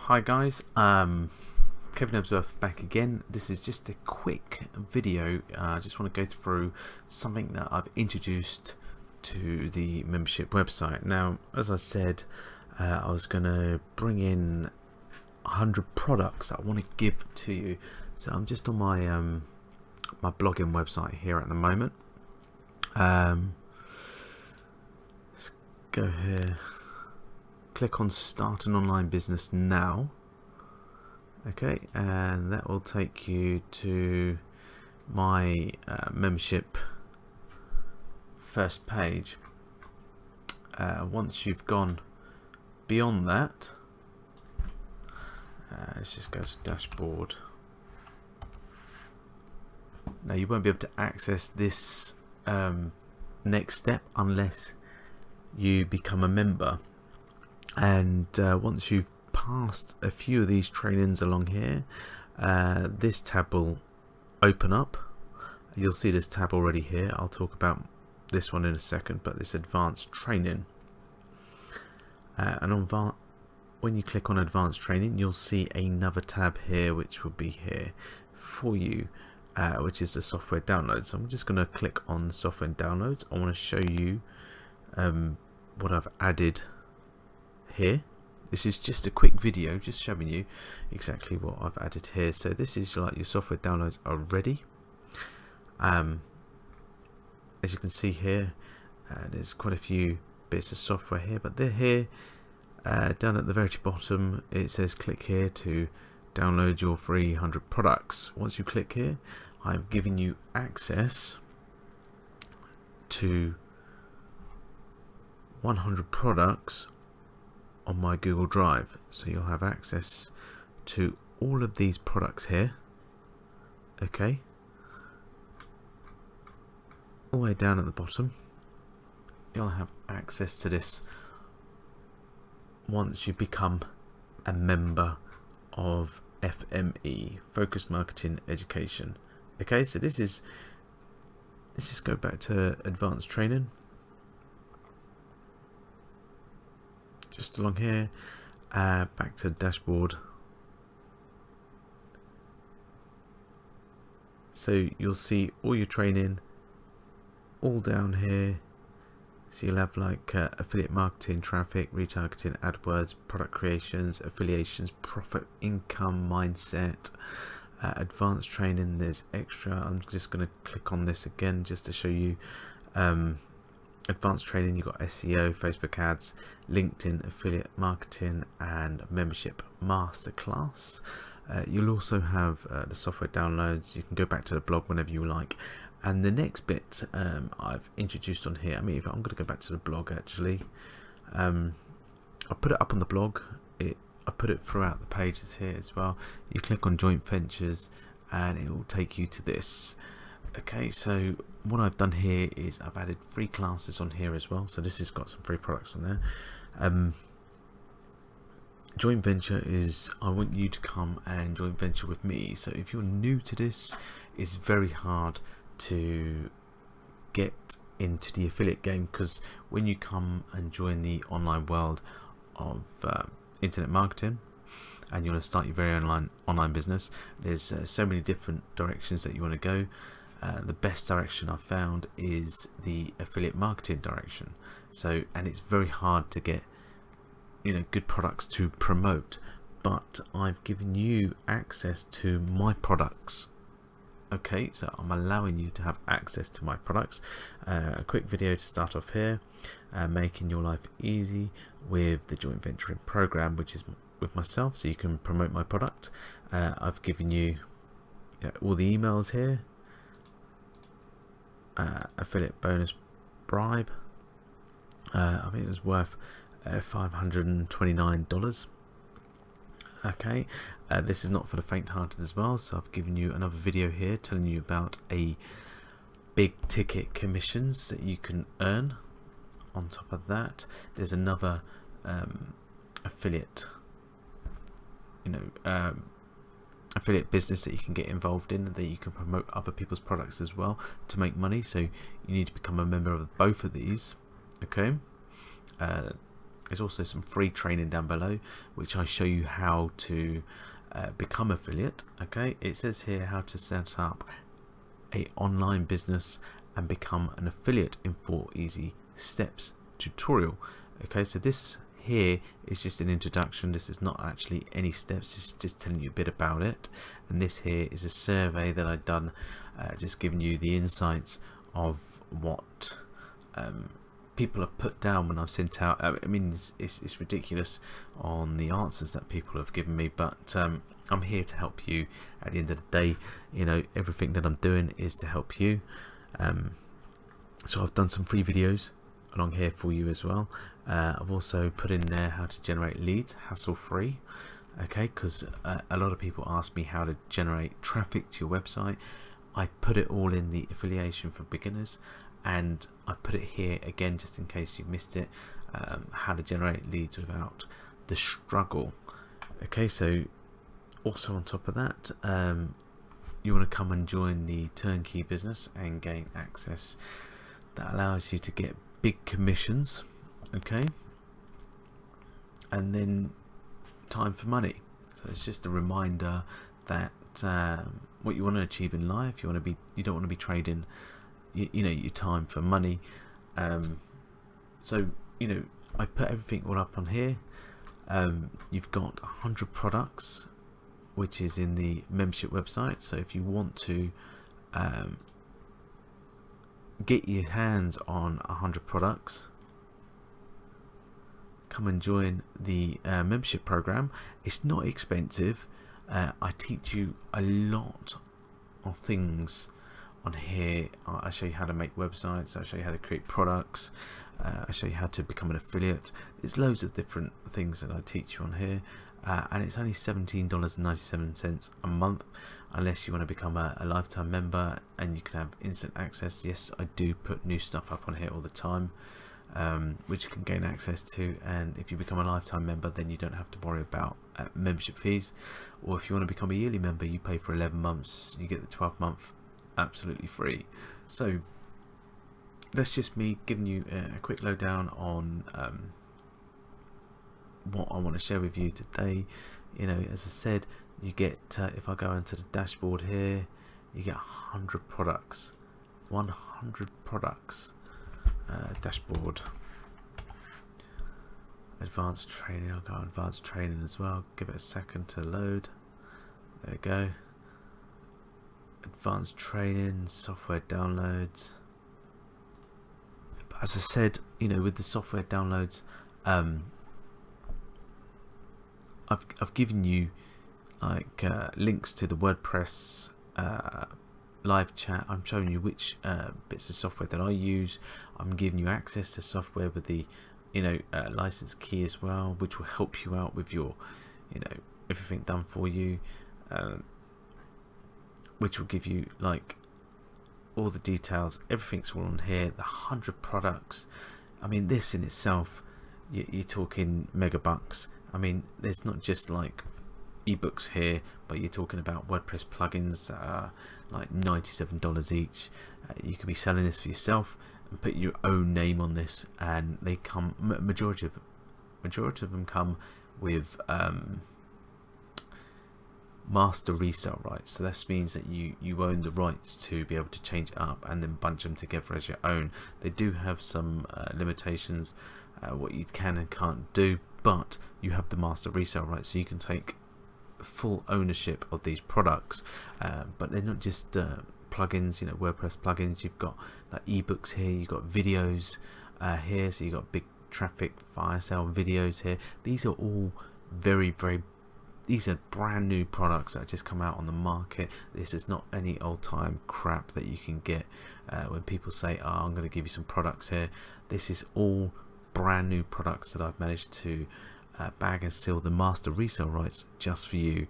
Hi guys, Kevin Ebsworth back again. This is just a quick video. I just want to go through something that I've introduced to the membership website. Now, as I said, I was going to bring in 100 products that I want to give to you. So I'm just on my my blogging website here at the moment. Let's go here. Click on Start an Online Business Now. Okay, and that will take you to my membership first page. Once you've gone beyond that, let's just go to Dashboard. Now you won't be able to access this next step unless you become a member. And once you've passed a few of these trainings along here, this tab will open up. You'll see this tab already here. I'll talk about this one in a second, but this advanced training. And when you click on advanced training, you'll see another tab here, which will be here for you, which is the software downloads. So I'm just going to click on software downloads. I want to show you what I've added here. This is just a quick video just showing you exactly what I've added here. So this is like your software downloads are ready. As you can see here, there's quite a few bits of software here, but they're here down at the very bottom. It says click here to download your free 100 products. Once you click here, I've given you access to 100 products on my Google Drive, so you'll have access to all of these products here. Okay, all the way down at the bottom, you'll have access to this once you become a member of FME, Focused Marketing Education. Okay, so let's just go back to advanced training. Just along here, back to the dashboard. So you'll see all your training all down here. So you'll have like affiliate marketing, traffic, retargeting, AdWords, product creations, affiliations, profit, income, mindset, advanced training. There's extra. I'm just going to click on this again just to show you. Advanced training, you've got SEO, Facebook ads, LinkedIn, affiliate marketing, and membership masterclass. You'll also have the software downloads. You can go back to the blog whenever you like. And the next bit I've introduced on here, I mean, if I'm going to go back to the blog actually, I put it up on the blog. I put it throughout the pages here as well. You click on joint ventures and it will take you to this. Okay, so what I've done here is I've added free classes on here as well. So this has got some free products on there. Joint venture is I want you to come and joint venture with me. So if you're new to this, it's very hard to get into the affiliate game, because when you come and join the online world of internet marketing and you want to start your very online business, there's so many different directions that you want to go. The best direction I've found is the affiliate marketing direction. So, and it's very hard to get, good products to promote, but I've given you access to my products. Okay, so I'm allowing you to have access to my products. A quick video to start off here, making your life easy with the joint venturing program, which is with myself, so you can promote my product. I've given you all the emails here. Affiliate bonus bribe. I think it was worth $529. Okay, this is not for the faint-hearted as well, so I've given you another video here telling you about a big ticket commissions that you can earn. On top of that, there's another affiliate affiliate business that you can get involved in, that you can promote other people's products as well to make money. So you need to become a member of both of these. Okay, There's also some free training down below which I show you how to become affiliate. Okay, it says here how to set up a online business and become an affiliate in 4 easy steps tutorial. Okay, so this here is just an introduction. This is not actually any steps, it's just telling you a bit about it. And this here is a survey that I've done, just giving you the insights of what people have put down when I've sent out. I mean, it's ridiculous on the answers that people have given me, but I'm here to help you. At the end of the day, you know, everything that I'm doing is to help you. So I've done some free videos along here for you as well. I've also put in there how to generate leads hassle free. Okay, because a lot of people ask me how to generate traffic to your website. I put it all in the affiliation for beginners, and I put it here again just in case you missed it, how to generate leads without the struggle. Okay, so also on top of that, you want to come and join the turnkey business and gain access that allows you to get big commissions. Okay, and then time for money. So it's just a reminder that what you want to achieve in life, you don't want to be trading you know, your time for money. So you know, I've put everything all up on here. You've got 100 products which is in the membership website, so if you want to get your hands on 100 products, come and join the membership program. It's not expensive. I teach you a lot of things on here. I show you how to make websites, I show you how to create products, I show you how to become an affiliate. There's loads of different things that I teach you on here, and it's only $17.97 a month, unless you want to become a lifetime member and you can have instant access. Yes, I do put new stuff up on here all the time, which you can gain access to, and if you become a lifetime member then you don't have to worry about membership fees. Or if you want to become a yearly member, you pay for 11 months, you get the 12th month absolutely free. So that's just me giving you a quick lowdown on what I want to share with you today. You know, as I said, you get if I go into the dashboard here, you get 100 products, 100 products. Dashboard, advanced training. I'll go advanced training as well, give it a second to load. There we go. Advanced training, software downloads. But as I said, you know, with the software downloads, I've given you like links to the WordPress live chat. I'm showing you which bits of software that I use. I'm giving you access to software with the, you know, license key as well, which will help you out with your, you know, everything done for you, which will give you like all the details. Everything's all on here. The 100 products, I mean, this in itself, you're talking megabucks. I mean, there's not just like ebooks here, but you're talking about WordPress plugins that are like $97 each. You can be selling this for yourself and put your own name on this, and they come, majority of them come with master resale rights. So this means that you own the rights to be able to change it up and then bunch them together as your own. They do have some limitations, what you can and can't do, but you have the master resale rights, so you can take full ownership of these products. But they're not just plugins, you know, WordPress plugins. You've got like ebooks here, you've got videos here, so you've got big traffic fire sale videos here. These are all these are brand new products that just come out on the market. This is not any old time crap that you can get when people say, oh, I'm going to give you some products here. This is all brand new products that I've managed to bag and seal the master resale rights just for you,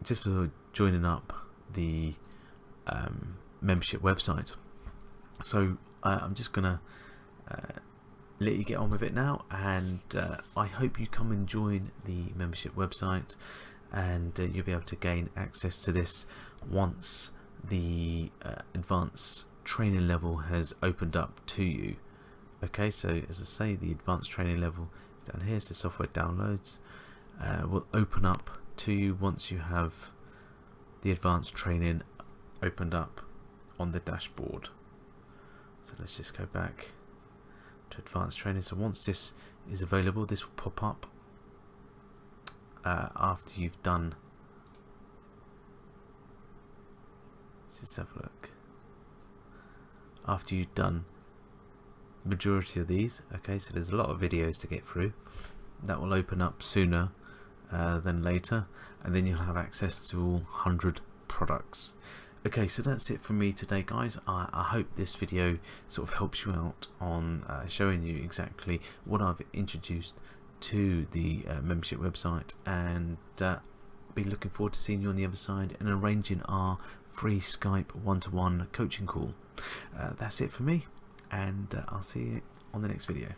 just for joining up the membership website. So I'm just gonna let you get on with it now, and I hope you come and join the membership website, and you'll be able to gain access to this once the advanced training level has opened up to you. Okay, so as I say, the advanced training level is down here, so software downloads will open up to you once you have the advanced training opened up on the dashboard. So let's just go back to advanced training. So once this is available, this will pop up after you've done. Let's just have a look. After you've done majority of these, okay, so there's a lot of videos to get through. That will open up sooner than later, and then you'll have access to all 100 products. Okay, so that's it from me today, guys. I hope this video sort of helps you out on showing you exactly what I've introduced to the membership website, and be looking forward to seeing you on the other side and arranging our free Skype one-to-one coaching call. That's it for me, and I'll see you on the next video.